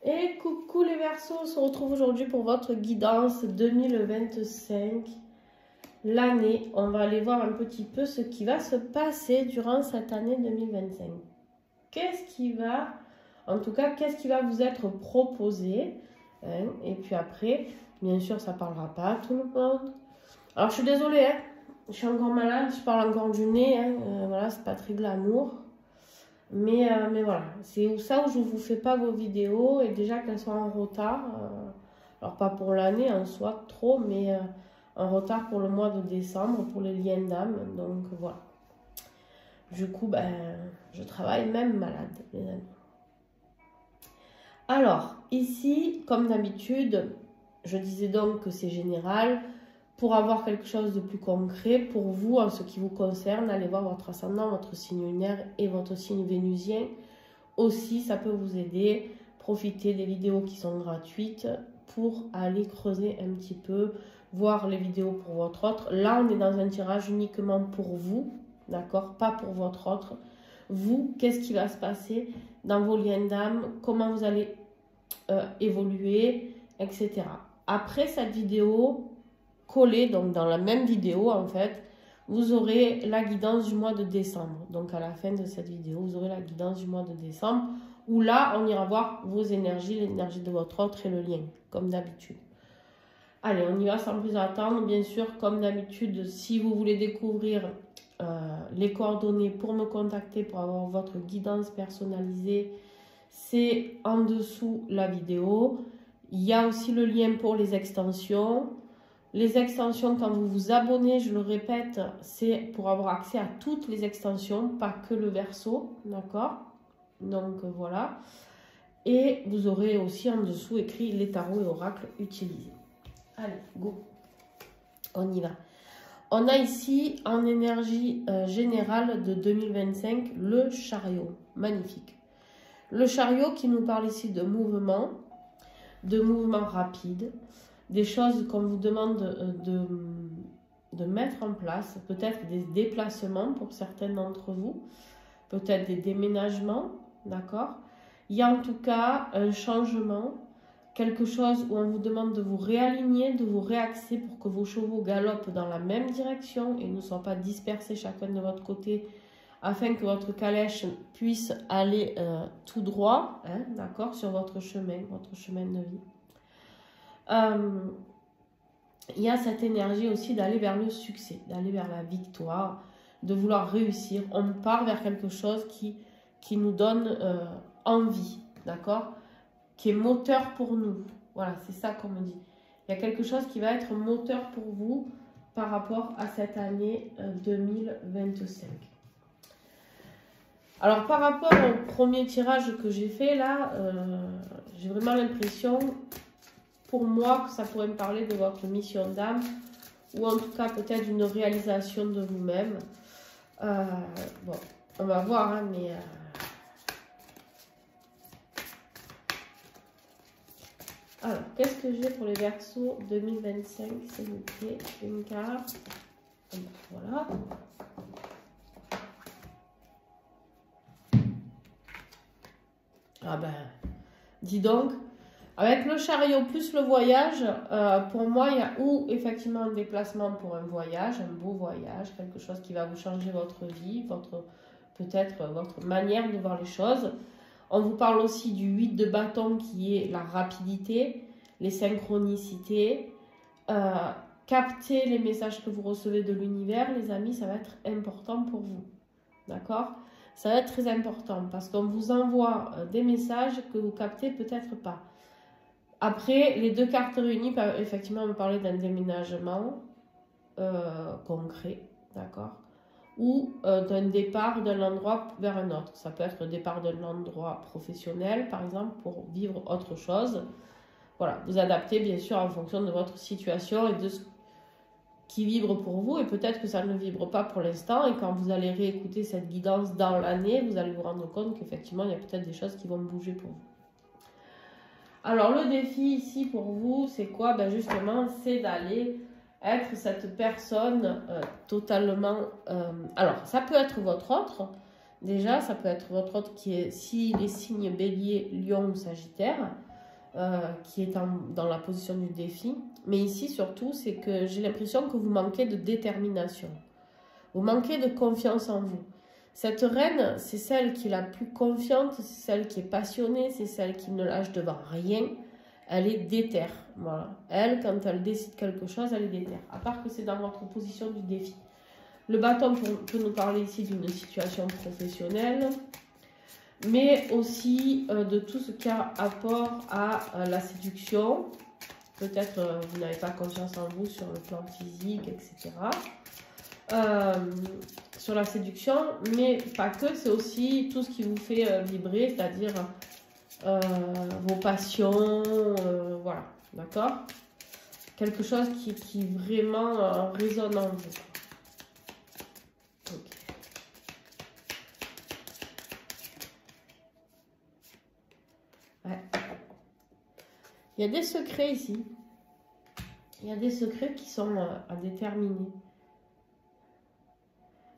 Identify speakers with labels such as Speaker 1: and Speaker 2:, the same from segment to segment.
Speaker 1: Et coucou les Verseaux, on se retrouve aujourd'hui pour votre guidance 2025. L'année, on va aller voir un petit peu ce qui va se passer durant cette année 2025. Qu'est-ce qui va vous être proposé, hein? Et puis après, bien sûr, ça ne parlera pas à tout le monde. Alors, je suis désolée, hein, je suis encore malade, je parle encore du nez, hein, voilà, c'est pas très glamour. Mais voilà, c'est ça où je ne vous fais pas vos vidéos et déjà qu'elles soient en retard. Alors pas pour l'année en soi trop, mais en retard pour le mois de décembre, pour les liens d'âme. Donc voilà. Du coup, ben, je travaille même malade, les amis. Alors, ici, comme d'habitude, je disais donc que c'est général. Pour avoir quelque chose de plus concret, pour vous, en ce qui vous concerne, allez voir votre ascendant, votre signe lunaire et votre signe vénusien. Aussi, ça peut vous aider. Profitez des vidéos qui sont gratuites pour aller creuser un petit peu, voir les vidéos pour votre autre. Là, on est dans un tirage uniquement pour vous, d'accord? Pas pour votre autre. Vous, qu'est-ce qui va se passer dans vos liens d'âme? Comment vous allez évoluer, etc. Après cette vidéo, collé, donc dans la même vidéo en fait, vous aurez la guidance du mois de décembre. Donc à la fin de cette vidéo, vous aurez la guidance du mois de décembre, où là, on ira voir vos énergies, l'énergie de votre autre et le lien, comme d'habitude. Allez, on y va sans plus attendre. Bien sûr, comme d'habitude, si vous voulez découvrir les coordonnées pour me contacter, pour avoir votre guidance personnalisée, c'est en dessous la vidéo. Il y a aussi le lien pour les extensions. Les extensions, quand vous vous abonnez, je le répète, c'est pour avoir accès à toutes les extensions, pas que le Verseau, d'accord? Donc voilà. Et vous aurez aussi en dessous écrit les tarots et oracles utilisés. Allez, go. On y va. On a ici en énergie générale de 2025 le chariot. Magnifique. Le chariot qui nous parle ici de mouvement rapide. Des choses qu'on vous demande de mettre en place, peut-être des déplacements pour certains d'entre vous, peut-être des déménagements, d'accord? Il y a en tout cas un changement, quelque chose où on vous demande de vous réaligner, de vous réaxer pour que vos chevaux galopent dans la même direction et ne soient pas dispersés chacun de votre côté, afin que votre calèche puisse aller tout droit, hein, d'accord, sur votre chemin de vie. Il y a cette énergie aussi d'aller vers le succès, d'aller vers la victoire, de vouloir réussir. On part vers quelque chose qui nous donne envie, d'accord? Qui est moteur pour nous. Voilà, c'est ça qu'on me dit. Il y a quelque chose qui va être moteur pour vous par rapport à cette année 2025. Alors, par rapport au premier tirage que j'ai fait là, j'ai vraiment l'impression, pour moi, que ça pourrait me parler de votre mission d'âme, ou en tout cas peut-être d'une réalisation de vous-même. Bon, on va voir, hein, mais... Alors, qu'est-ce que j'ai pour les Verseaux 2025, s'il vous plaît? Une carte. Voilà. Ah ben, dis donc, avec le chariot plus le voyage, pour moi, il y a ou effectivement un déplacement pour un voyage, un beau voyage, quelque chose qui va vous changer votre vie, peut-être votre manière de voir les choses. On vous parle aussi du 8 de bâton qui est la rapidité, les synchronicités, capter les messages que vous recevez de l'univers, les amis, ça va être important pour vous, d'accord? Ça va être très important parce qu'on vous envoie des messages que vous captez peut-être pas. Après, les deux cartes réunies peuvent effectivement me parler d'un déménagement concret, d'accord? Ou d'un départ d'un endroit vers un autre. Ça peut être le départ d'un endroit professionnel, par exemple, pour vivre autre chose. Voilà, vous adaptez bien sûr en fonction de votre situation et de ce qui vibre pour vous. Et peut-être que ça ne vibre pas pour l'instant. Et quand vous allez réécouter cette guidance dans l'année, vous allez vous rendre compte qu'effectivement, il y a peut-être des choses qui vont bouger pour vous. Alors, le défi ici pour vous, c'est quoi? Ben justement, c'est d'aller être cette personne totalement... alors, ça peut être votre autre. Déjà, ça peut être votre autre qui est, si les signes bélier, lion ou sagittaire. qui est dans la position du défi. Mais ici, surtout, c'est que j'ai l'impression que vous manquez de détermination. Vous manquez de confiance en vous. Cette reine, c'est celle qui est la plus confiante, c'est celle qui est passionnée, c'est celle qui ne lâche devant rien. Elle est déterre. Voilà. Elle, quand elle décide quelque chose, elle est déterre. À part que c'est dans votre position du défi. Le bâton peut nous parler ici d'une situation professionnelle, mais aussi de tout ce qui a rapport à la séduction. Peut-être vous n'avez pas confiance en vous sur le plan physique, etc. Sur la séduction, mais pas que, c'est aussi tout ce qui vous fait vibrer, c'est-à-dire vos passions, voilà, d'accord? Quelque chose qui vraiment résonne en vous. Okay. Ouais. Il y a des secrets ici. Il y a des secrets qui sont à déterminer.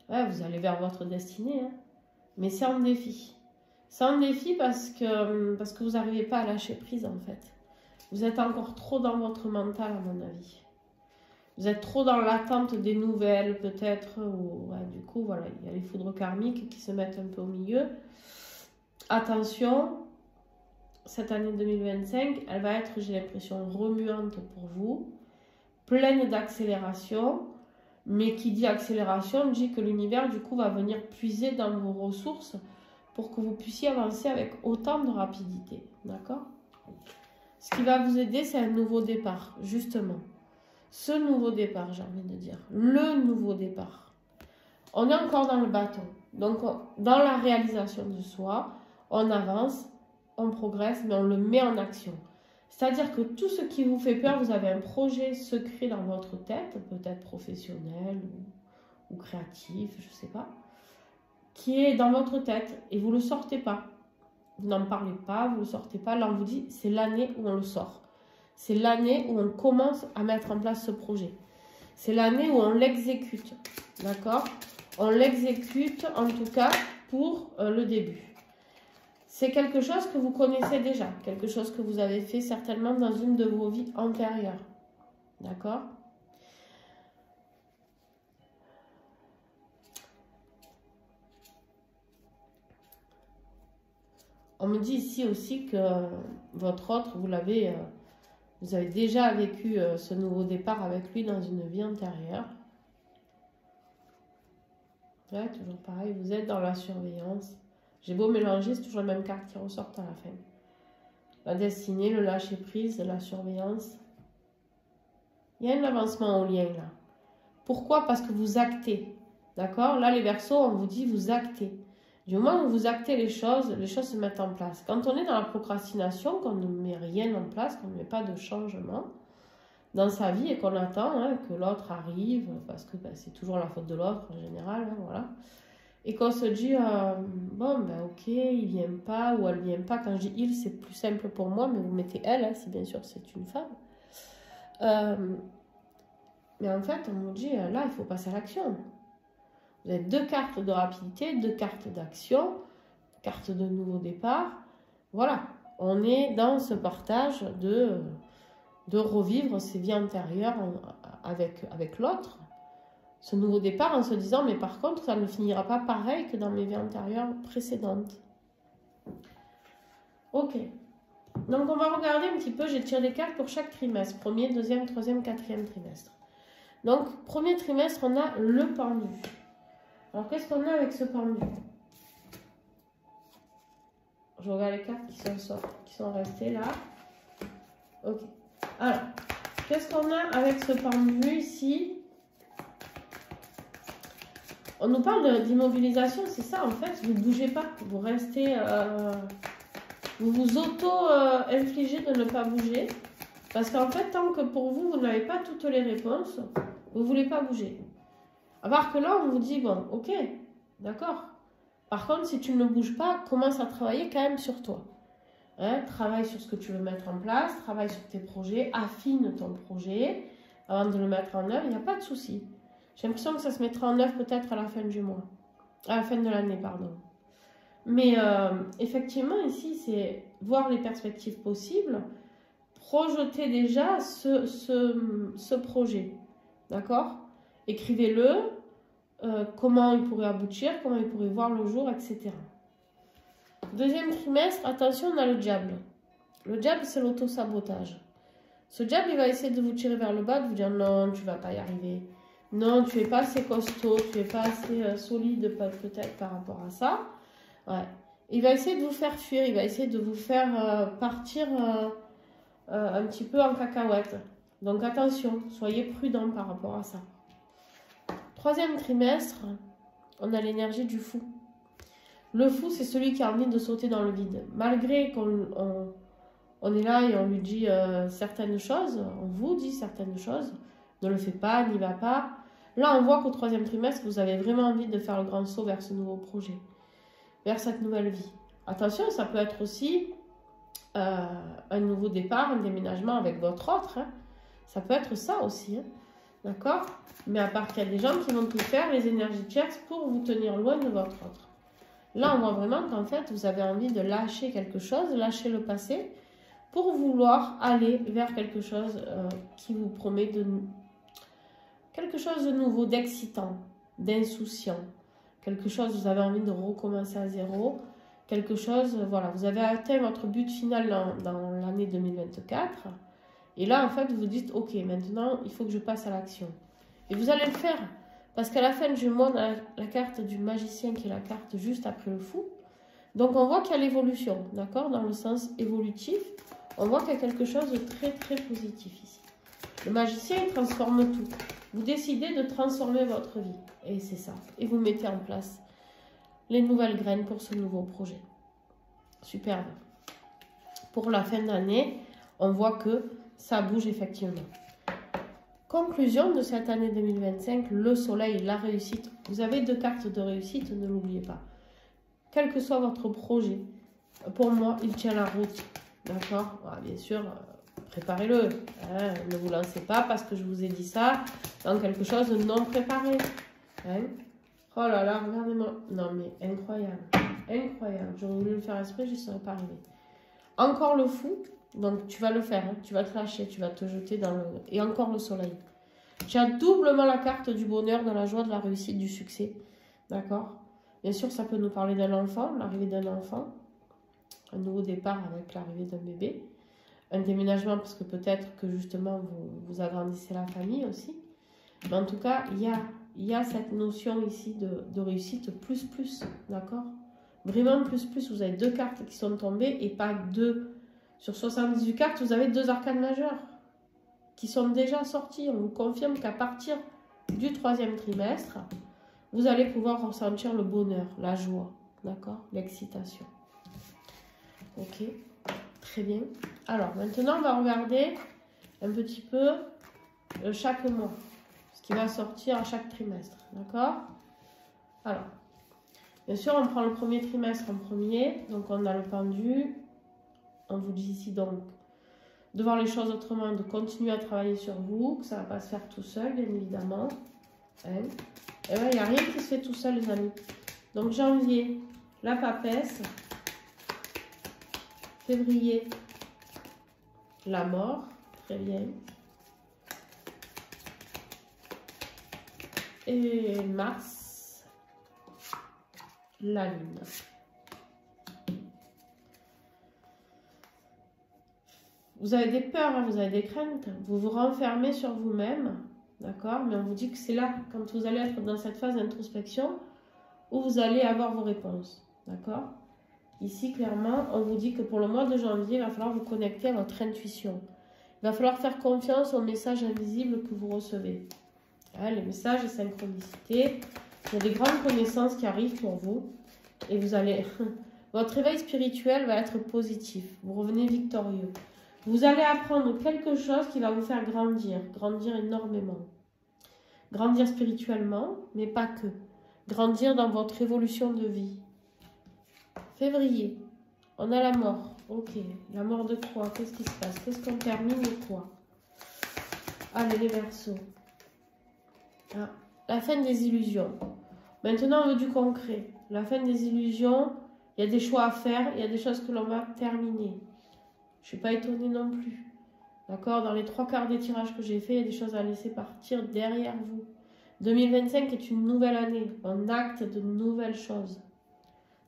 Speaker 1: Ouais, vous allez vers votre destinée, hein. Mais c'est un défi. C'est un défi parce que vous n'arrivez pas à lâcher prise, en fait. Vous êtes encore trop dans votre mental, à mon avis. Vous êtes trop dans l'attente des nouvelles, peut-être. Ouais, du coup, voilà, il y a les foudres karmiques qui se mettent un peu au milieu. Attention, cette année 2025, elle va être, j'ai l'impression, remuante pour vous. Pleine d'accélération. Mais qui dit accélération, dit que l'univers, du coup, va venir puiser dans vos ressources pour que vous puissiez avancer avec autant de rapidité. D'accord? Ce qui va vous aider, c'est un nouveau départ, justement. Ce nouveau départ, j'ai envie de dire. Le nouveau départ. On est encore dans le bâton. Donc, dans la réalisation de soi, on avance, on progresse, mais on le met en action. C'est-à-dire que tout ce qui vous fait peur, vous avez un projet secret dans votre tête, peut-être professionnel ou créatif, je ne sais pas, qui est dans votre tête et vous ne le sortez pas. Vous n'en parlez pas, vous ne le sortez pas. Là, on vous dit, c'est l'année où on le sort. C'est l'année où on commence à mettre en place ce projet. C'est l'année où on l'exécute. D'accord? On l'exécute, en tout cas, pour le début. C'est quelque chose que vous connaissez déjà, quelque chose que vous avez fait certainement dans une de vos vies antérieures. D'accord? On me dit ici aussi que votre autre, vous avez déjà vécu ce nouveau départ avec lui dans une vie antérieure. Ouais, toujours pareil, vous êtes dans la surveillance. J'ai beau mélanger, c'est toujours la même carte qui ressort à la fin. La destinée, le lâcher prise, la surveillance. Il y a un avancement au lien là. Pourquoi? Parce que vous actez. D'accord? Là, les Verseaux, on vous dit vous actez. Du moment où vous actez les choses se mettent en place. Quand on est dans la procrastination, qu'on ne met rien en place, qu'on ne met pas de changement dans sa vie et qu'on attend que l'autre arrive, parce que c'est toujours la faute de l'autre en général, voilà. Et qu'on se dit, bon, ben ok, il vient pas ou elle vient pas. Quand je dis il, c'est plus simple pour moi, mais vous mettez elle, si bien sûr c'est une femme. Mais en fait, on nous dit, là, il faut passer à l'action. Vous avez 2 cartes de rapidité, 2 cartes d'action, carte de nouveau départ. Voilà, on est dans ce partage de revivre ses vies antérieures avec l'autre. Ce nouveau départ en se disant, mais par contre, ça ne finira pas pareil que dans mes vies antérieures précédentes. Ok. Donc, on va regarder un petit peu, j'ai tiré des cartes pour chaque trimestre. Premier, deuxième, troisième, quatrième trimestre. Donc, premier trimestre, on a le pendu. Alors, qu'est-ce qu'on a avec ce pendu? Je regarde les cartes qui sont restées là. Ok. Alors, qu'est-ce qu'on a avec ce pendu ici? On nous parle d'immobilisation, c'est ça en fait, vous ne bougez pas, vous restez, vous vous auto-infligez de ne pas bouger, parce qu'en fait, tant que pour vous, vous n'avez pas toutes les réponses, vous ne voulez pas bouger. À part que là, on vous dit, bon, ok, d'accord. Par contre, si tu ne bouges pas, commence à travailler quand même sur toi. Hein, travaille sur ce que tu veux mettre en place, travaille sur tes projets, affine ton projet avant de le mettre en œuvre, il n'y a pas de souci. J'ai l'impression que ça se mettra en œuvre peut-être à la fin du mois. À la fin de l'année, pardon. Mais effectivement, ici, c'est voir les perspectives possibles. projetez déjà ce projet. D'accord? Écrivez-le, comment il pourrait aboutir, comment il pourrait voir le jour, etc. Deuxième trimestre, attention, on a le diable. Le diable, c'est l'auto-sabotage. Ce diable, il va essayer de vous tirer vers le bas, de vous dire non, tu ne vas pas y arriver. Non, tu n'es pas assez costaud, tu n'es pas assez solide peut-être par rapport à ça. Ouais. Il va essayer de vous faire fuir, il va essayer de vous faire partir un petit peu en cacahuète. Donc attention, soyez prudent par rapport à ça. Troisième trimestre, on a l'énergie du fou. Le fou, c'est celui qui a envie de sauter dans le vide. Malgré qu'on est là et on lui dit certaines choses, on vous dit certaines choses, ne le fais pas, n'y va pas. Là, on voit qu'au troisième trimestre, vous avez vraiment envie de faire le grand saut vers ce nouveau projet, vers cette nouvelle vie. Attention, ça peut être aussi un nouveau départ, un déménagement avec votre autre. Hein. Ça peut être ça aussi. Hein. D'accord? Mais à part qu'il y a des gens qui vont tout faire, les énergies tierces, pour vous tenir loin de votre autre. Là, on voit vraiment qu'en fait, vous avez envie de lâcher quelque chose, lâcher le passé, pour vouloir aller vers quelque chose qui vous promet quelque chose de nouveau, d'excitant, d'insouciant. Quelque chose, vous avez envie de recommencer à zéro. Quelque chose, voilà, vous avez atteint votre but final dans l'année 2024. Et là, en fait, vous vous dites, ok, maintenant, il faut que je passe à l'action. Et vous allez le faire. Parce qu'à la fin du mois, on a la carte du magicien qui est la carte juste après le fou. Donc, on voit qu'il y a l'évolution, d'accord? Dans le sens évolutif, on voit qu'il y a quelque chose de très, très positif ici. Le magicien, il transforme tout. Vous décidez de transformer votre vie. Et c'est ça. Et vous mettez en place les nouvelles graines pour ce nouveau projet. Superbe. Pour la fin d'année, on voit que ça bouge effectivement. Conclusion de cette année 2025, le soleil, la réussite. Vous avez 2 cartes de réussite, ne l'oubliez pas. Quel que soit votre projet, pour moi, il tient la route. D'accord? Bien sûr, préparez-le. Hein, ne vous lancez pas parce que je vous ai dit ça dans quelque chose de non préparé. Hein? Oh là là, regardez-moi. Non mais incroyable. Incroyable. J'aurais voulu le faire exprès, je ne serais pas arrivée. Encore le fou. Donc tu vas le faire. Hein. Tu vas te lâcher. Tu vas te jeter dans le... Et encore le soleil. Tu as doublement la carte du bonheur, de la joie, de la réussite, du succès. D'accord? Bien sûr, ça peut nous parler d'un enfant, l'arrivée d'un enfant. Un nouveau départ avec l'arrivée d'un bébé. Un déménagement parce que peut-être que justement vous agrandissez la famille aussi. Mais en tout cas, il y a cette notion ici de réussite plus, d'accord? Vraiment plus. Vous avez 2 cartes qui sont tombées et pas 2. Sur 78 cartes, vous avez 2 arcanes majeures qui sont déjà sorties. On vous confirme qu'à partir du 3e trimestre, vous allez pouvoir ressentir le bonheur, la joie, d'accord? L'excitation. Ok, très bien. Alors, maintenant, on va regarder un petit peu chaque mois. Qui va sortir à chaque trimestre, d'accord? Alors, bien sûr, on prend le premier trimestre en premier, donc on a le pendu. On vous dit ici donc de voir les choses autrement, de continuer à travailler sur vous, que ça ne va pas se faire tout seul, bien évidemment. Hein? Et bien, il n'y a rien qui se fait tout seul, les amis. Donc, janvier, la papesse. Février, la mort, très bien. Et mars, la lune. Vous avez des peurs, hein, vous avez des craintes, vous vous renfermez sur vous-même, d'accord? Mais on vous dit que c'est là, quand vous allez être dans cette phase d'introspection, où vous allez avoir vos réponses, d'accord? Ici, clairement, on vous dit que pour le mois de janvier, il va falloir vous connecter à votre intuition. Il va falloir faire confiance aux messages invisibles que vous recevez. Les messages et synchronicité, il y a des grandes connaissances qui arrivent pour vous et vous allez, votre réveil spirituel va être positif, vous revenez victorieux. Vous allez apprendre quelque chose qui va vous faire grandir énormément. Grandir spirituellement, mais pas que. Grandir dans votre évolution de vie. Février, on a la mort. Ok, la mort de quoi? Qu'est-ce qui se passe? Qu'est-ce qu'on termine et quoi? Allez, les Verseaux. Ah, la fin des illusions. Maintenant, on veut du concret. La fin des illusions, il y a des choix à faire, il y a des choses que l'on va terminer. Je ne suis pas étonnée non plus. D'accord? Dans les 3/4 des tirages que j'ai fait, il y a des choses à laisser partir derrière vous. 2025 est une nouvelle année. On acte de nouvelles choses.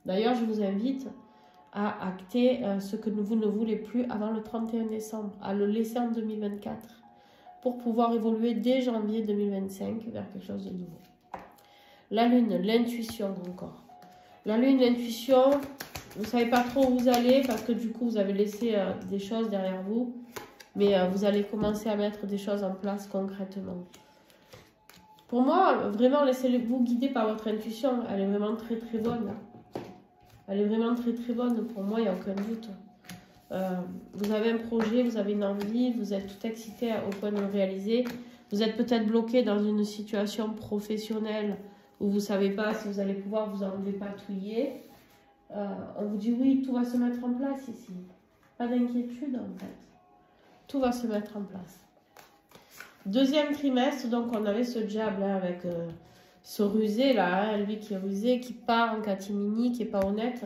Speaker 1: D'ailleurs, je vous invite à acter ce que vous ne voulez plus avant le 31 décembre, à le laisser en 2024 pour pouvoir évoluer dès janvier 2025 vers quelque chose de nouveau. La lune, l'intuition encore. La lune, l'intuition, vous ne savez pas trop où vous allez parce que du coup, vous avez laissé des choses derrière vous. Mais vous allez commencer à mettre des choses en place concrètement. Pour moi, vraiment, laissez-vous guider par votre intuition. Elle est vraiment très très bonne. Elle est vraiment très très bonne. Pour moi, il n'y a aucun doute. Vous avez un projet, vous avez une envie, vous êtes tout excité au point de le réaliser. Vous êtes peut-être bloqué dans une situation professionnelle où vous ne savez pas si vous allez pouvoir vous en dépatouiller. On vous dit oui, tout va se mettre en place ici. Pas d'inquiétude en fait. Tout va se mettre en place. Deuxième trimestre, donc on avait ce diable là, avec ce rusé là, lui qui est rusé, qui part en catimini, qui n'est pas honnête.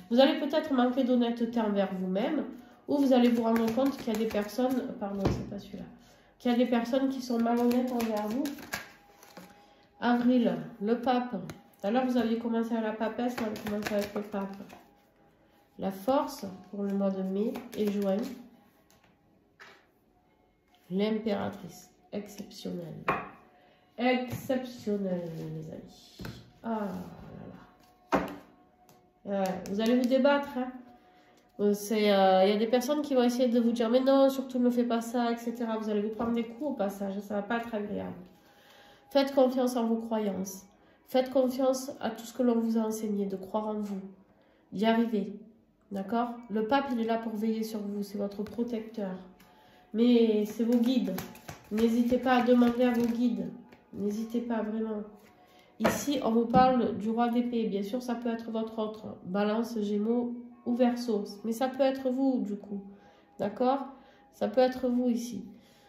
Speaker 1: Vous allez peut-être manquer d'honnêteté envers vous-même, ou vous allez vous rendre compte qu'il y a des personnes, pardon, c'est pas celui-là, qu'il y a des personnes qui sont malhonnêtes envers vous. Avril, le pape. Tout à l'heure vous aviez commencé à la papesse, là vous commencez avec le pape. La force pour le mois de mai et juin. L'impératrice, exceptionnelle. Exceptionnelle, les amis. Ah là là. Vous allez vous débattre. Hein. Il y a des personnes qui vont essayer de vous dire mais non, surtout ne fais pas ça, etc. Vous allez vous prendre des coups au passage, ça ne va pas être agréable. Faites confiance en vos croyances. Faites confiance à tout ce que l'on vous a enseigné, de croire en vous, d'y arriver. D'accord? Le pape, il est là pour veiller sur vous, c'est votre protecteur. Mais c'est vos guides. N'hésitez pas à demander à vos guides. N'hésitez pas vraiment. Ici, on vous parle du roi d'épée. Bien sûr, ça peut être votre autre. Balance, Gémeaux ou Verseau. Mais ça peut être vous, du coup. D'accord? Ça peut être vous ici.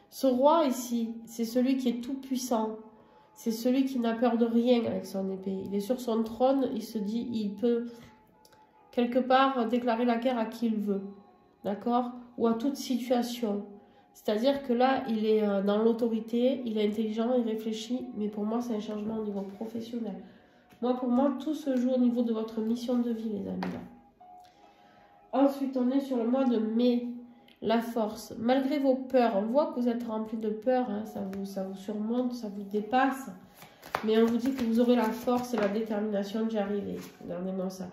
Speaker 1: Ce roi ici, c'est celui qui est tout puissant. C'est celui qui n'a peur de rien avec son épée. Il est sur son trône. Il se dit, il peut quelque part déclarer la guerre à qui il veut. D'accord? Ou à toute situation. C'est-à-dire que là, il est dans l'autorité, il est intelligent, il réfléchit, mais pour moi, c'est un changement au niveau professionnel. Pour moi, tout se joue au niveau de votre mission de vie, les amis. Là. Ensuite, on est sur le mois de mai, la force. Malgré vos peurs, on voit que vous êtes rempli de peur, hein, ça vous surmonte, ça vous dépasse, mais on vous dit que vous aurez la force et la détermination d'y arriver. Regardez-moi ça.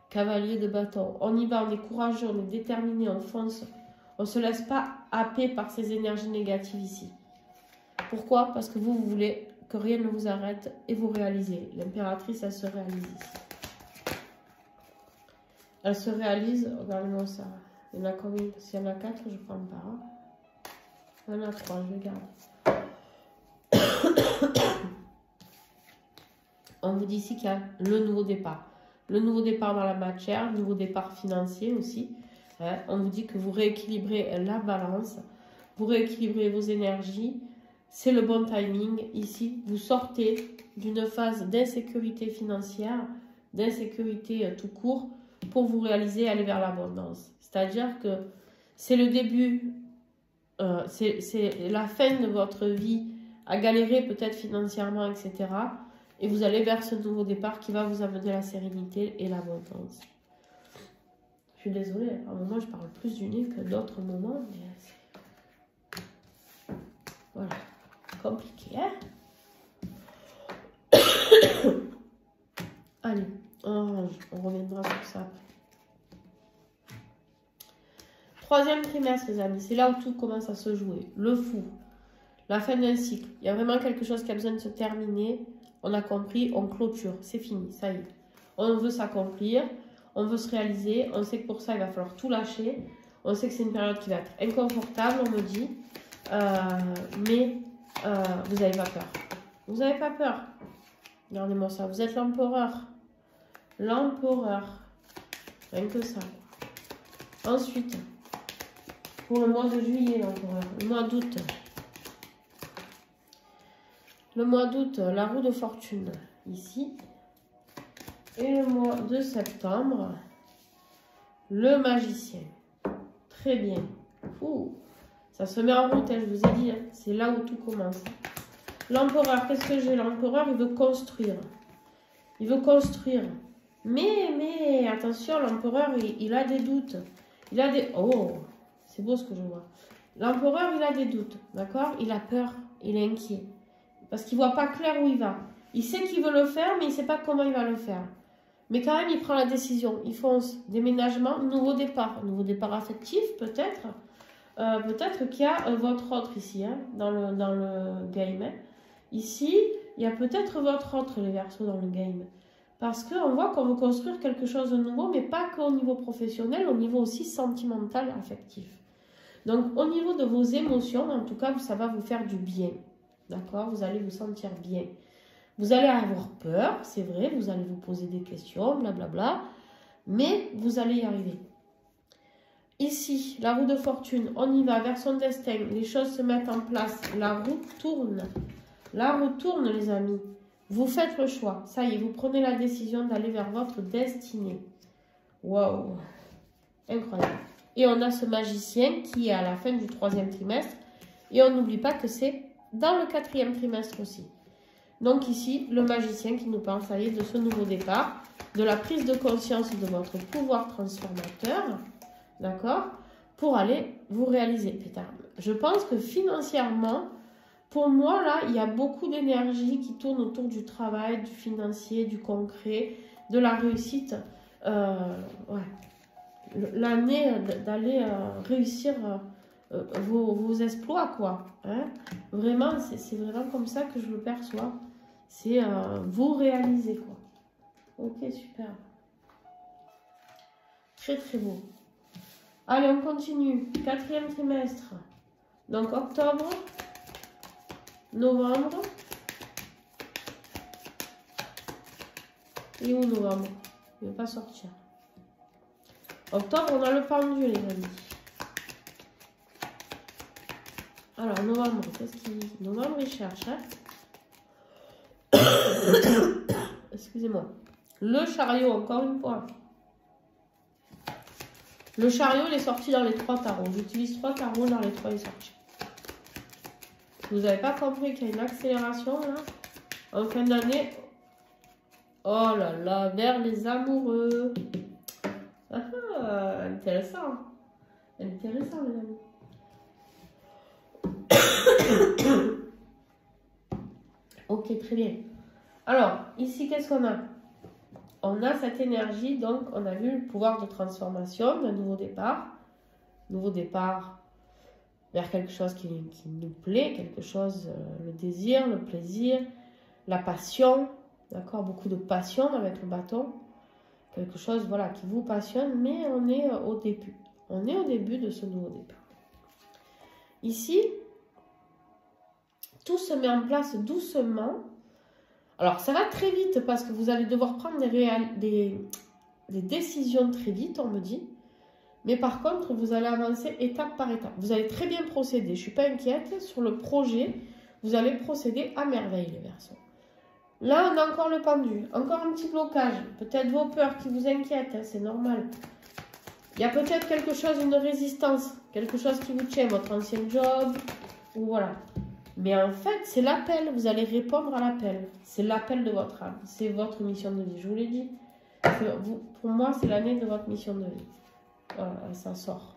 Speaker 1: Cavalier de bâton. On y va, on est courageux, on est déterminé, on fonce. On ne se laisse pas happer par ces énergies négatives ici. Pourquoi? Parce que vous voulez que rien ne vous arrête et vous réalisez. L'impératrice, elle se réalise ici. Elle se réalise, regardez-moi ça. Il y en a combien? S'il y en a 4, je prends pas. Hein. Il y en a 3, je garde. On vous dit ici qu'il y a le nouveau départ. Le nouveau départ dans la matière, le nouveau départ financier aussi. Hein, on vous dit que vous rééquilibrez la balance, vous rééquilibrez vos énergies, c'est le bon timing. Ici, vous sortez d'une phase d'insécurité financière, d'insécurité tout court, pour vous réaliser, aller vers l'abondance. C'est-à-dire que c'est le début, c'est la fin de votre vie à galérer peut-être financièrement, etc. Et vous allez vers ce nouveau départ qui va vous amener la sérénité et l'abondance. Je suis désolée, à un moment je parle plus du nez que d'autres moments, mais voilà, compliqué, hein. Allez, on reviendra sur ça après. Troisième trimestre, les amis, c'est là où tout commence à se jouer. Le fou, la fin d'un cycle. Il y a vraiment quelque chose qui a besoin de se terminer. On a compris, on clôture, c'est fini, ça y est. On veut s'accomplir. On veut se réaliser, on sait que pour ça, il va falloir tout lâcher. On sait que c'est une période qui va être inconfortable, on me dit. Mais vous n'avez pas peur. Vous n'avez pas peur. Regardez-moi ça, vous êtes l'empereur. L'empereur. Rien que ça. Ensuite, pour le mois de juillet, l'empereur. Le mois d'août. Le mois d'août, la roue de fortune. Ici. Et le mois de septembre, le magicien. Très bien. Ouh, Ça se met en route, hein, je vous ai dit. Hein. C'est là où tout commence. L'empereur, qu'est-ce que j'ai? L'empereur, il veut construire. Il veut construire. Mais attention, l'empereur, il a des doutes. Il a des... Oh, c'est beau ce que je vois. L'empereur, il a des doutes, d'accord? Il a peur, il est inquiet. Parce qu'il ne voit pas clair où il va. Il sait qu'il veut le faire, mais il ne sait pas comment il va le faire. Mais quand même, il prend la décision. Il fonce. Déménagement, nouveau départ. Nouveau départ affectif, peut-être. Peut-être qu'il y a votre autre ici, hein, dans le game. Hein. Ici, il y a peut-être votre autre, les Verseaux, dans le game. Parce qu'on voit qu'on veut construire quelque chose de nouveau, mais pas qu'au niveau professionnel, au niveau aussi sentimental, affectif. Donc, au niveau de vos émotions, en tout cas, ça va vous faire du bien. D'accord? Vous allez vous sentir bien. Vous allez avoir peur, c'est vrai, vous allez vous poser des questions, blablabla, mais vous allez y arriver. Ici, la roue de fortune, on y va vers son destin, les choses se mettent en place, la roue tourne. La roue tourne, les amis. Vous faites le choix, ça y est, vous prenez la décision d'aller vers votre destinée. Waouh! Incroyable. Et on a ce magicien qui est à la fin du 3e trimestre. Et on n'oublie pas que c'est dans le 4e trimestre aussi. Donc ici, le magicien qui nous parle, ça y est, de ce nouveau départ, de la prise de conscience de votre pouvoir transformateur, d'accord, pour aller vous réaliser. Je pense que financièrement, pour moi, là, il y a beaucoup d'énergie qui tourne autour du travail, du financier, du concret, de la réussite. Ouais. L'année d'aller réussir vos exploits, quoi. Hein. Vraiment, c'est vraiment comme ça que je le perçois. C'est vous réaliser, quoi. Ok, super. Très, très beau. Allez, on continue. 4e trimestre. Donc, octobre, novembre. Et où novembre? Il ne veut pas sortir. Octobre, on a le pendu, les amis. Alors, novembre, qu'est-ce qu'il dit? Novembre, il cherche, hein. Excusez-moi. Le chariot, encore une fois. Le chariot, il est sorti dans les 3 tarots. J'utilise 3 tarots, dans les 3, il est sorti. Vous n'avez pas compris qu'il y a une accélération, là? En fin d'année. Oh là là, vers les amoureux. Ah, intéressant. Intéressant, les amis. Ok, très bien. Alors, ici, qu'est-ce qu'on a? On a cette énergie, donc on a vu le pouvoir de transformation, d'un nouveau départ. Nouveau départ vers quelque chose qui nous plaît, quelque chose, le désir, le plaisir, la passion. D'accord? Beaucoup de passion avec le bâton. Quelque chose, voilà, qui vous passionne, mais on est au début. On est au début de ce nouveau départ. Ici, tout se met en place doucement. Alors, ça va très vite parce que vous allez devoir prendre des décisions très vite, on me dit. Mais par contre, vous allez avancer étape par étape. Vous allez très bien procéder. Je ne suis pas inquiète. Sur le projet, vous allez procéder à merveille, les Verseaux. Là, on a encore le pendu. Encore un petit blocage. Peut-être vos peurs qui vous inquiètent. Hein, c'est normal. Il y a peut-être quelque chose, une résistance. Quelque chose qui vous tient. Votre ancien job. Ou voilà. Mais en fait, c'est l'appel. Vous allez répondre à l'appel. C'est l'appel de votre âme. C'est votre mission de vie. Je vous l'ai dit. Pour moi, c'est l'année de votre mission de vie. Voilà, ça sort.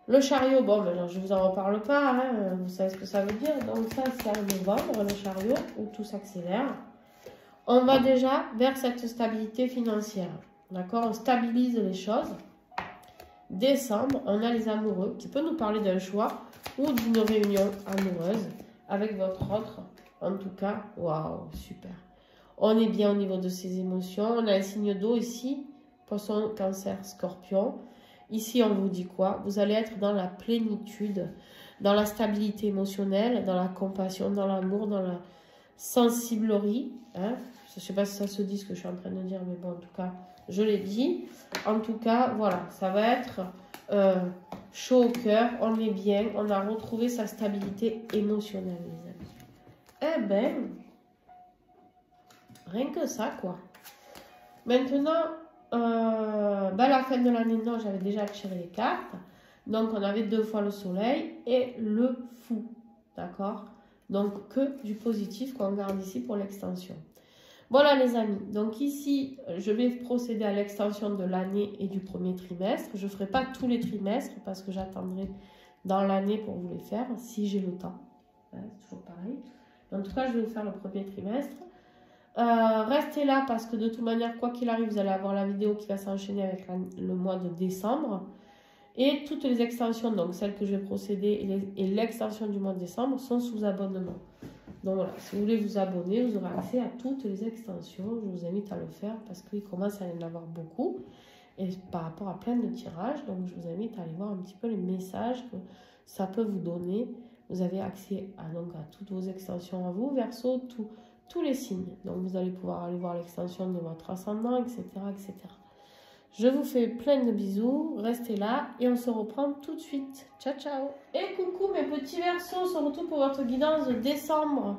Speaker 1: Le chariot, bon, ben, je ne vous en reparle pas. Hein, vous savez ce que ça veut dire. Donc ça, c'est en novembre, le chariot, où tout s'accélère. On va déjà vers cette stabilité financière. D'accord? On stabilise les choses. Décembre, on a les amoureux qui peut nous parler d'un choix ou d'une réunion amoureuse avec votre autre. En tout cas, waouh, super. On est bien au niveau de ses émotions. On a un signe d'eau ici, Poisson, Cancer, Scorpion. Ici, on vous dit quoi? Vous allez être dans la plénitude, dans la stabilité émotionnelle, dans la compassion, dans l'amour, dans la sensiblerie. Hein? Je ne sais pas si ça se dit ce que je suis en train de dire, mais bon, en tout cas, je l'ai dit. En tout cas, voilà, ça va être chaud au cœur, on est bien, on a retrouvé sa stabilité émotionnelle, les amis. Eh ben, rien que ça, quoi. Maintenant, la fin de l'année, non, j'avais déjà tiré les cartes. Donc, on avait 2 fois le soleil et le fou. D'accord? Donc, que du positif qu'on garde ici pour l'extension. Voilà les amis, donc ici, je vais procéder à l'extension de l'année et du premier trimestre. Je ne ferai pas tous les trimestres parce que j'attendrai dans l'année pour vous les faire, si j'ai le temps. Ouais, c'est toujours pareil. En tout cas, je vais vous faire le premier trimestre. Restez là parce que de toute manière, quoi qu'il arrive, vous allez avoir la vidéo qui va s'enchaîner avec le mois de décembre. Et toutes les extensions, donc celles que je vais procéder et l'extension du mois de décembre sont sous abonnement. Donc voilà, si vous voulez vous abonner, vous aurez accès à toutes les extensions. Je vous invite à le faire parce qu'il commence à y en avoir beaucoup. Et par rapport à plein de tirages, donc je vous invite à aller voir un petit peu les messages que ça peut vous donner. Vous avez accès à toutes vos extensions à vous, Verseau, tous les signes. Donc vous allez pouvoir aller voir l'extension de votre ascendant, etc., etc. Je vous fais plein de bisous, restez là et on se reprend tout de suite. Ciao, ciao. Et coucou mes petits Verseaux, on se retrouve pour votre guidance de décembre.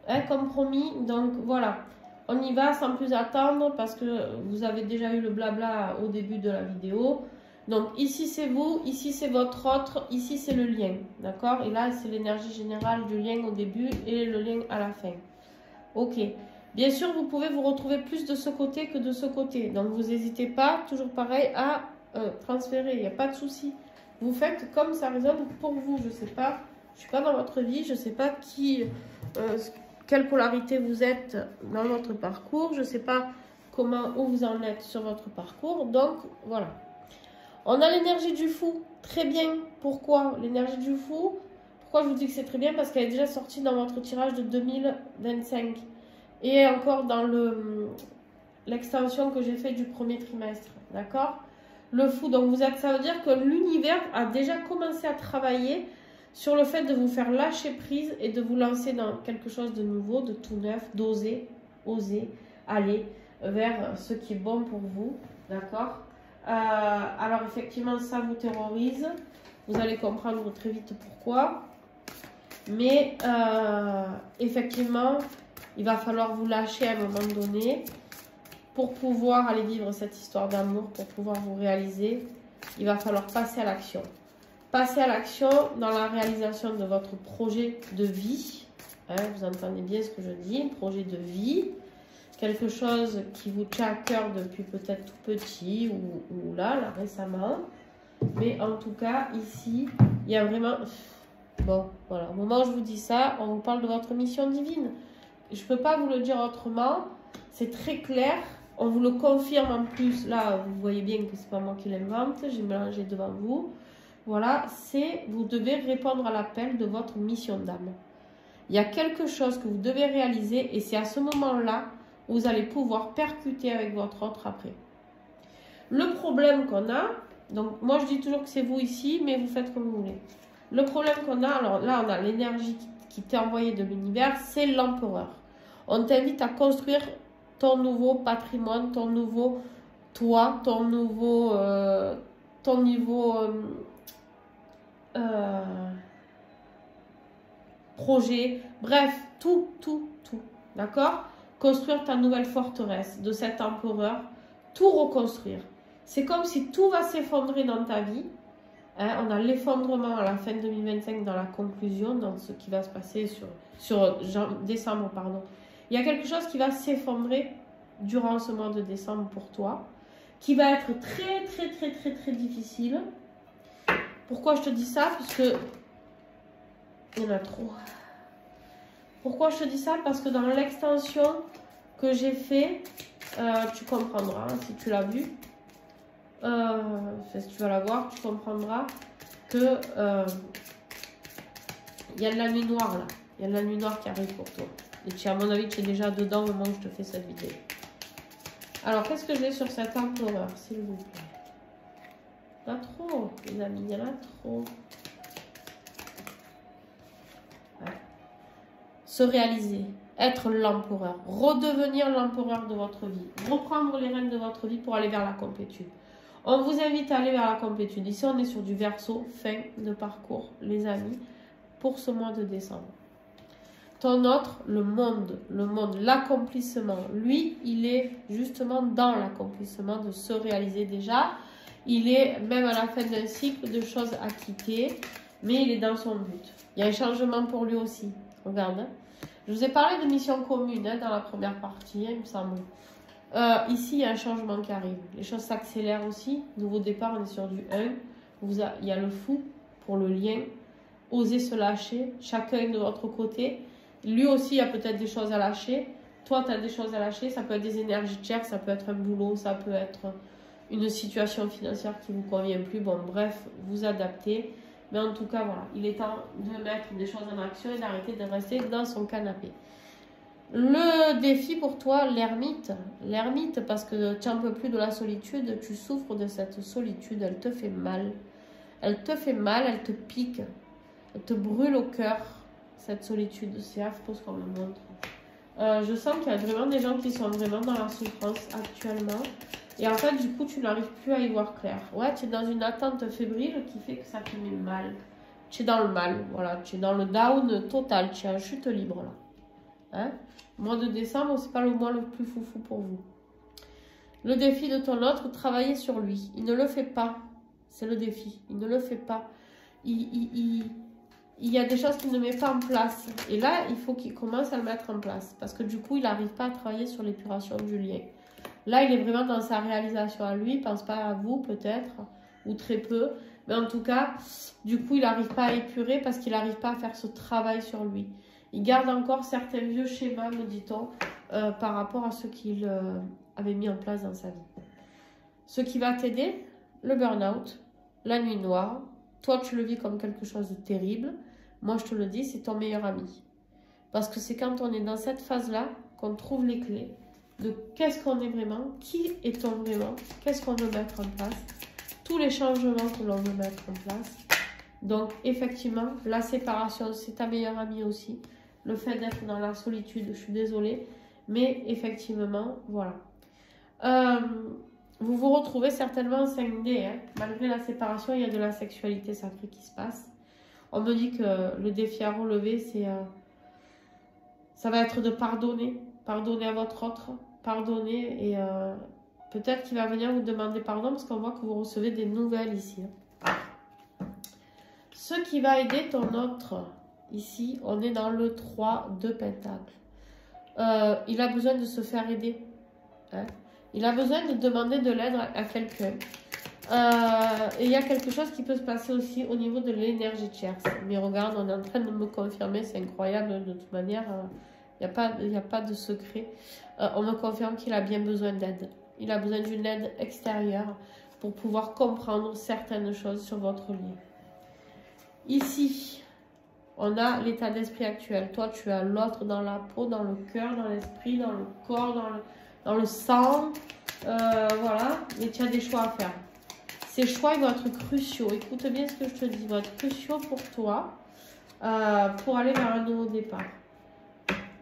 Speaker 1: Hein, comme promis, donc voilà. On y va sans plus attendre parce que vous avez déjà eu le blabla au début de la vidéo. Donc ici c'est vous, ici c'est votre autre, ici c'est le lien. D'accord? Et là c'est l'énergie générale du lien au début et le lien à la fin. Ok. Bien sûr, vous pouvez vous retrouver plus de ce côté que de ce côté. Donc, vous n'hésitez pas, toujours pareil, à transférer. Il n'y a pas de souci. Vous faites comme ça résonne pour vous. Je ne sais pas, je ne suis pas dans votre vie. Je ne sais pas quelle polarité vous êtes dans votre parcours. Je ne sais pas où vous en êtes sur votre parcours. Donc, voilà. On a l'énergie du fou. Très bien. Pourquoi l'énergie du fou? Pourquoi je vous dis que c'est très bien? Parce qu'elle est déjà sortie dans votre tirage de 2025. Et encore dans l'extension que j'ai fait du premier trimestre, d'accord? Le fou, donc ça veut dire que l'univers a déjà commencé à travailler sur le fait de vous faire lâcher prise et de vous lancer dans quelque chose de nouveau, de tout neuf, d'oser, aller vers ce qui est bon pour vous, d'accord? Alors effectivement, ça vous terrorise, vous allez comprendre très vite pourquoi, mais effectivement, il va falloir vous lâcher à un moment donné pour pouvoir aller vivre cette histoire d'amour, pour pouvoir vous réaliser. Il va falloir passer à l'action. Passer à l'action dans la réalisation de votre projet de vie. Hein, vous entendez bien ce que je dis, projet de vie. Quelque chose qui vous tient à cœur depuis peut-être tout petit ou là récemment. Mais en tout cas, ici, il y a vraiment... Bon, voilà. Au moment où je vous dis ça, on vous parle de votre mission divine. Je ne peux pas vous le dire autrement, c'est très clair, on vous le confirme en plus, là vous voyez bien que ce n'est pas moi qui l'invente, j'ai mélangé devant vous, voilà, vous devez répondre à l'appel de votre mission d'âme. Il y a quelque chose que vous devez réaliser et c'est à ce moment-là où vous allez pouvoir percuter avec votre autre après. Le problème qu'on a, donc moi je dis toujours que c'est vous ici, mais vous faites comme vous voulez. Le problème qu'on a, alors là on a l'énergie qui t'est envoyée de l'univers, c'est l'empereur. On t'invite à construire ton nouveau patrimoine, ton nouveau toi, ton nouveau projet, bref, tout, d'accord? Construire ta nouvelle forteresse de cet empereur, tout reconstruire. C'est comme si tout va s'effondrer dans ta vie. Hein, on a l'effondrement à la fin 2025 dans la conclusion, dans ce qui va se passer sur décembre, pardon. Il y a quelque chose qui va s'effondrer durant ce mois de décembre pour toi, qui va être très difficile. Pourquoi je te dis ça? Parce que il y en a trop. Pourquoi je te dis ça? Parce que dans l'extension que j'ai fait, tu comprendras, hein, si tu l'as vu, si tu vas la voir, tu comprendras que il y a de la nuit noire là. Il y a de la nuit noire qui arrive pour toi. Et à mon avis, tu es déjà dedans au moment où je te fais cette vidéo. Alors, qu'est-ce que j'ai sur cet empereur, s'il vous plaît? Il y en a trop, les amis, il y en a trop. Ouais. Se réaliser, être l'empereur, redevenir l'empereur de votre vie, reprendre les rênes de votre vie pour aller vers la complétude. On vous invite à aller vers la complétude. Ici, on est sur du Verseau, fin de parcours, les amis, pour ce mois de décembre. Ton autre, le monde, l'accomplissement. Lui, il est justement dans l'accomplissement de se réaliser déjà. il est même à la fin d'un cycle de choses à quitter, mais il est dans son but. Il y a un changement pour lui aussi. Regarde. Hein. Je vous ai parlé de mission commune hein, dans la première partie, hein, il me semble. Ici, il y a un changement qui arrive. Les choses s'accélèrent aussi. Nouveau départ, on est sur du 1. Il y a le fou pour le lien. Osez se lâcher, chacun de votre côté. Lui aussi, il y a peut-être des choses à lâcher. Toi, tu as des choses à lâcher. Ça peut être des énergies chères, ça peut être un boulot, ça peut être une situation financière qui ne vous convient plus. Bon, bref, vous adaptez. Mais en tout cas, voilà, il est temps de mettre des choses en action et d'arrêter de rester dans son canapé. Le défi pour toi, l'ermite. L'ermite, parce que tu n'en peux plus de la solitude, tu souffres de cette solitude, elle te fait mal. Elle te fait mal, elle te pique, elle te brûle au cœur, cette solitude. C'est affreux ce qu'on me montre. Je sens qu'il y a vraiment des gens qui sont vraiment dans la souffrance actuellement. Et en fait, du coup, tu n'arrives plus à y voir clair. Ouais, tu es dans une attente fébrile qui fait que ça te met mal. Tu es dans le mal, voilà. Tu es dans le down total, tu es en chute libre là. Hein? Mois de décembre, c'est pas le mois le plus foufou pour vous. Le défi de ton autre, travailler sur lui. Il ne le fait pas. C'est le défi. Il ne le fait pas. Il y a des choses qu'il ne met pas en place. Et là, il faut qu'il commence à le mettre en place. Parce que du coup, il n'arrive pas à travailler sur l'épuration du lien. Là, il est vraiment dans sa réalisation à lui. Il ne pense pas à vous, peut-être. Ou très peu. Mais en tout cas, du coup, il n'arrive pas à épurer parce qu'il n'arrive pas à faire ce travail sur lui. Il garde encore certains vieux schémas, me dit-on, par rapport à ce qu'il avait mis en place dans sa vie. Ce qui va t'aider, le burn-out, la nuit noire. Toi, tu le vis comme quelque chose de terrible. Moi, je te le dis, c'est ton meilleur ami. Parce que c'est quand on est dans cette phase-là qu'on trouve les clés de qu'est-ce qu'on est vraiment, qui est-on vraiment, qu'est-ce qu'on veut mettre en place, tous les changements que l'on veut mettre en place. Donc, effectivement, la séparation, c'est ta meilleure amie aussi. Le fait d'être dans la solitude, je suis désolée. Mais effectivement, voilà. Vous vous retrouvez certainement en 5D. Hein. Malgré la séparation, il y a de la sexualité sacrée qui se passe. On me dit que le défi à relever, c'est, ça va être de pardonner. Pardonner à votre autre. Pardonner. Et peut-être qu'il va venir vous demander pardon parce qu'on voit que vous recevez des nouvelles ici. Hein. Ce qui va aider ton autre... Ici, on est dans le 3 de Pentacle. Il a besoin de se faire aider. Hein? Il a besoin de demander de l'aide à quelqu'un. Et il y a quelque chose qui peut se passer aussi au niveau de l'énergie tierce. Mais regarde, on est en train de me confirmer, c'est incroyable de toute manière. Il n'y a pas de secret. On me confirme qu'il a bien besoin d'aide. Il a besoin d'une aide extérieure pour pouvoir comprendre certaines choses sur votre lien. Ici... on a l'état d'esprit actuel. Toi, tu as l'autre dans la peau, dans le cœur, dans l'esprit, dans le corps, dans le sang. Voilà. Mais tu as des choix à faire. Ces choix, ils vont être cruciaux. Écoute bien ce que je te dis. Ils vont être cruciaux pour toi pour aller vers un nouveau départ.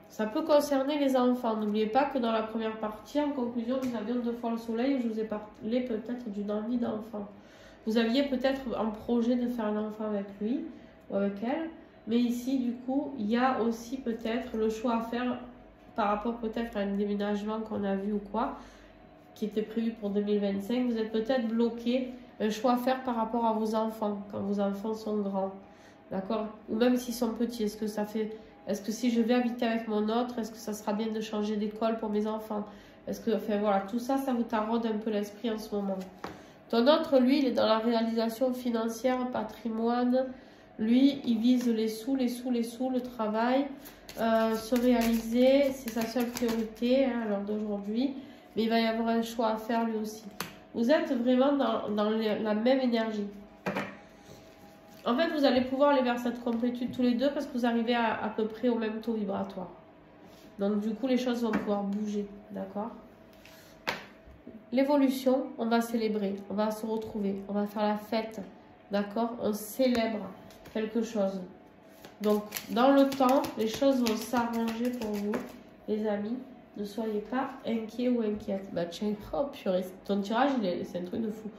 Speaker 1: Ça peut concerner les enfants. N'oubliez pas que dans la première partie, en conclusion, nous avions 2 fois le soleil. Je vous ai parlé peut-être d'une envie d'enfant. Vous aviez peut-être un projet de faire un enfant avec lui ou avec elle. Mais ici, du coup, il y a aussi peut-être le choix à faire par rapport peut-être à un déménagement qu'on a vu ou quoi, qui était prévu pour 2025. Vous êtes peut-être bloqué, un choix à faire par rapport à vos enfants, quand vos enfants sont grands. D'accord? Ou même s'ils sont petits. Est-ce que si je vais habiter avec mon autre, est-ce que ça sera bien de changer d'école pour mes enfants? Enfin voilà, tout ça, ça vous taraude un peu l'esprit en ce moment. Ton autre, lui, il est dans la réalisation financière, patrimoine. Lui, il vise les sous, le travail, se réaliser, c'est sa seule priorité hein, à l'heure d'aujourd'hui. Mais il va y avoir un choix à faire lui aussi. Vous êtes vraiment dans la même énergie. En fait, vous allez pouvoir aller vers cette complétude tous les deux parce que vous arrivez à peu près au même taux vibratoire. Donc du coup, les choses vont pouvoir bouger, d'accord? L'évolution, on va célébrer, on va se retrouver, on va faire la fête, d'accord? On célèbre quelque chose. Donc, dans le temps, les choses vont s'arranger pour vous, les amis. Ne soyez pas inquiets ou inquiètes. Bah tiens, oh purée, ton tirage, c'est un truc de fou.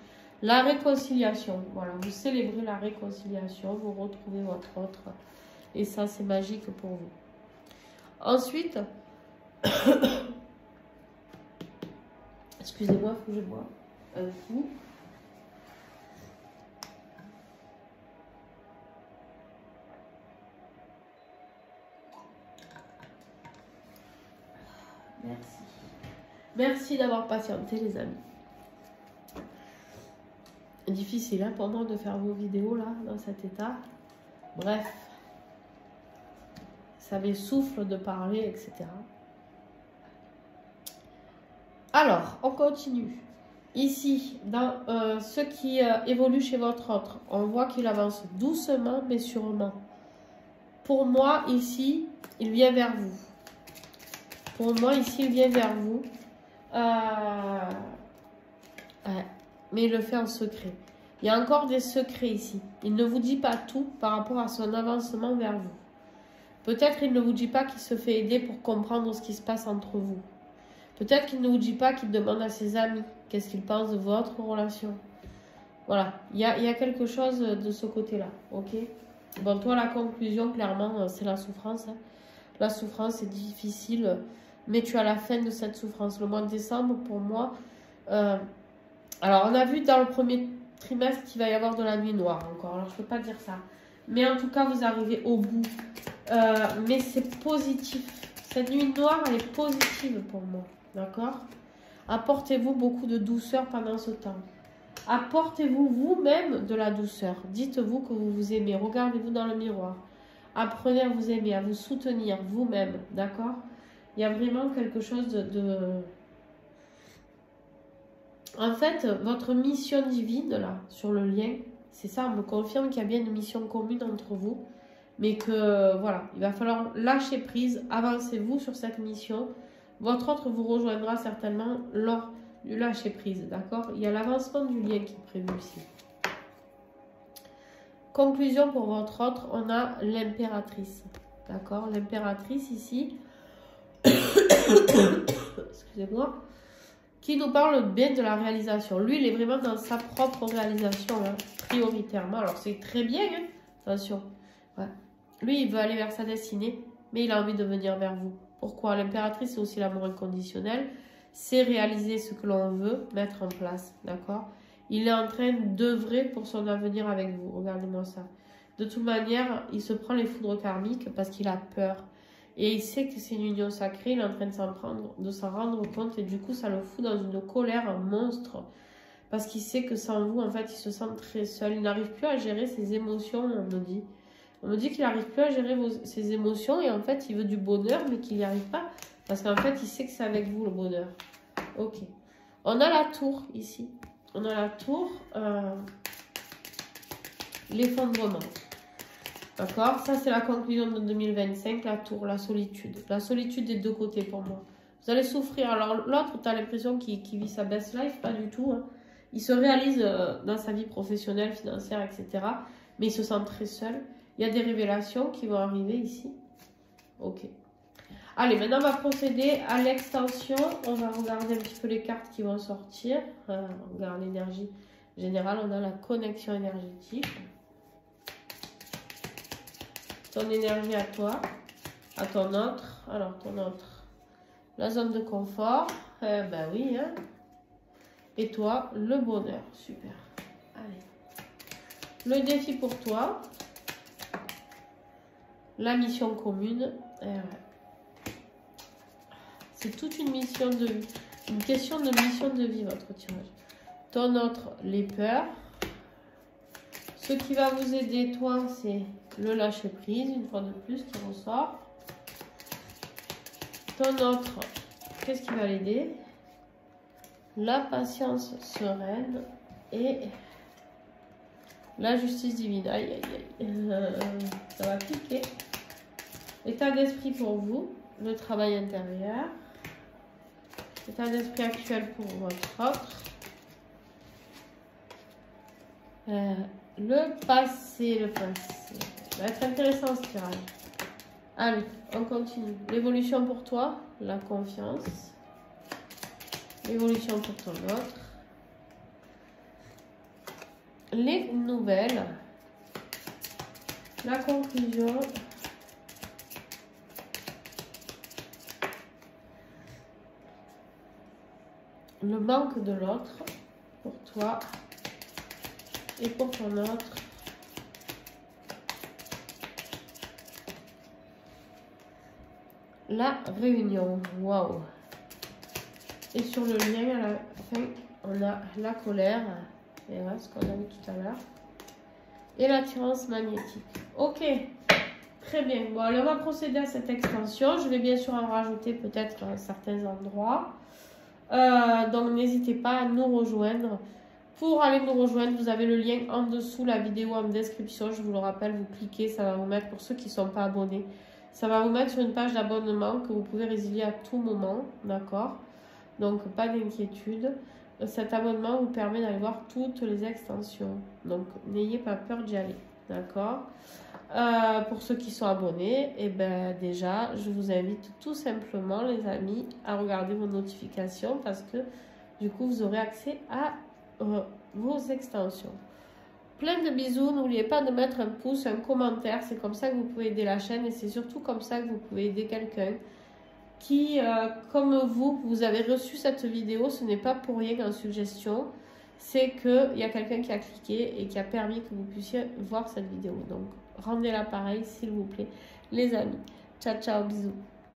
Speaker 1: La réconciliation, voilà, vous célébrez la réconciliation, vous retrouvez votre autre. Et ça, c'est magique pour vous. Ensuite, excusez-moi, il faut que je bois un coup. Merci. Merci d'avoir patienté, les amis. Difficile hein, pour moi de faire vos vidéos là, dans cet état. Bref. Ça m'essouffle de parler, etc. Alors, on continue. Ici, dans ce qui évolue chez votre autre, on voit qu'il avance doucement mais sûrement. Pour moi, ici, il vient vers vous. Pour moi, ici, il vient vers vous. Mais il le fait en secret. Il y a encore des secrets ici. Il ne vous dit pas tout par rapport à son avancement vers vous. Peut-être qu'il ne vous dit pas qu'il se fait aider pour comprendre ce qui se passe entre vous. Peut-être qu'il ne vous dit pas qu'il demande à ses amis qu'est-ce qu'ils pensent de votre relation. Voilà, il y a quelque chose de ce côté-là, ok? Bon, toi, la conclusion, clairement, c'est la souffrance. Hein. La souffrance est difficile, mais tu as la fin de cette souffrance. Le mois de décembre, pour moi... alors, on a vu dans le premier trimestre qu'il va y avoir de la nuit noire encore. Alors, je ne peux pas dire ça. Mais en tout cas, vous arrivez au bout. Mais c'est positif. Cette nuit noire, elle est positive pour moi. D'accord? Apportez-vous beaucoup de douceur pendant ce temps. Apportez-vous vous-même de la douceur. Dites-vous que vous vous aimez. Regardez-vous dans le miroir. Apprenez à vous aimer, à vous soutenir vous-même. D'accord? Il y a vraiment quelque chose de... En fait, votre mission divine, là, sur le lien, c'est ça, on me confirme qu'il y a bien une mission commune entre vous. Mais que, voilà, il va falloir lâcher prise. Avancez-vous sur cette mission. Votre autre vous rejoindra certainement lors du lâcher prise, d'accord? Il y a l'avancement du lien qui est prévu ici. Conclusion pour votre autre, on a l'impératrice, d'accord? L'impératrice ici, excusez-moi, qui nous parle bien de la réalisation. Lui, il est vraiment dans sa propre réalisation, hein, prioritairement. Alors, c'est très bien, hein, attention. Ouais. Lui, il veut aller vers sa destinée, mais il a envie de venir vers vous. Pourquoi? L'impératrice, c'est aussi l'amour inconditionnel. C'est réaliser ce que l'on veut mettre en place, d'accord? Il est en train d'œuvrer pour son avenir avec vous. Regardez-moi ça. De toute manière, il se prend les foudres karmiques parce qu'il a peur. Et il sait que c'est une union sacrée. Il est en train de s'en rendre compte. Et du coup, ça le fout dans une colère, un monstre. Parce qu'il sait que sans vous, en fait, il se sent très seul. Il n'arrive plus à gérer ses émotions, on me dit. On me dit qu'il n'arrive plus à gérer ses émotions. Et en fait, il veut du bonheur, mais qu'il n'y arrive pas. Parce qu'en fait, il sait que c'est avec vous, le bonheur. Ok. On a la tour, ici. On a la tour. L'effondrement. D'accord? Ça, c'est la conclusion de 2025. La tour, la solitude. La solitude des deux côtés, pour moi. Vous allez souffrir. Alors, l'autre, tu as l'impression qu'il vit sa best life. Pas du tout. Hein. Il se réalise dans sa vie professionnelle, financière, etc. Mais il se sent très seul. Il y a des révélations qui vont arriver ici. Ok. Allez, maintenant, on va procéder à l'extension. On va regarder un petit peu les cartes qui vont sortir. On regarde l'énergie générale. On a la connexion énergétique. Ton énergie à toi. À ton autre. Alors, ton autre. La zone de confort. Ben oui, hein. Et toi, le bonheur. Super. Allez. Le défi pour toi. La mission commune. Ouais. C'est toute une mission de vie. Une question de mission de vie, votre tirage. Ton autre, les peurs. Ce qui va vous aider, toi, c'est le lâcher prise, une fois de plus, qui ressort. Ton autre, qu'est-ce qui va l'aider? La patience sereine et la justice divine. Aïe, aïe, aïe. Ça va piquer. État d'esprit pour vous, le travail intérieur. État d'esprit actuel pour votre autre. Le passé, le passé. Ça va être intéressant ce tirage. Allez, on continue. L'évolution pour toi, la confiance. L'évolution pour ton autre. Les nouvelles. La conclusion. Le manque de l'autre pour toi et pour ton autre. La réunion. Waouh. Et sur le lien, à la fin, on a la colère. Et voilà ce qu'on a vu tout à l'heure. Et l'attirance magnétique. Ok, très bien. Bon, alors on va procéder à cette extension. Je vais bien sûr en rajouter peut-être à certains endroits. Donc n'hésitez pas à nous rejoindre. Pour aller nous rejoindre, vous avez le lien en dessous, la vidéo en description. Je vous le rappelle, vous cliquez, ça va vous mettre, pour ceux qui ne sont pas abonnés, ça va vous mettre sur une page d'abonnement que vous pouvez résilier à tout moment. D'accord? Donc pas d'inquiétude. Cet abonnement vous permet d'aller voir toutes les extensions. Donc n'ayez pas peur d'y aller. D'accord? Pour ceux qui sont abonnés, et ben déjà, je vous invite tout simplement, les amis, à regarder vos notifications parce que du coup, vous aurez accès à vos extensions. Plein de bisous. N'oubliez pas de mettre un pouce, un commentaire. C'est comme ça que vous pouvez aider la chaîne et c'est surtout comme ça que vous pouvez aider quelqu'un qui, comme vous avez reçu cette vidéo. Ce n'est pas pour rien en suggestion. C'est qu'il y a quelqu'un qui a cliqué et qui a permis que vous puissiez voir cette vidéo. Donc, rendez-la pareil, s'il vous plaît, les amis. Ciao, ciao, bisous.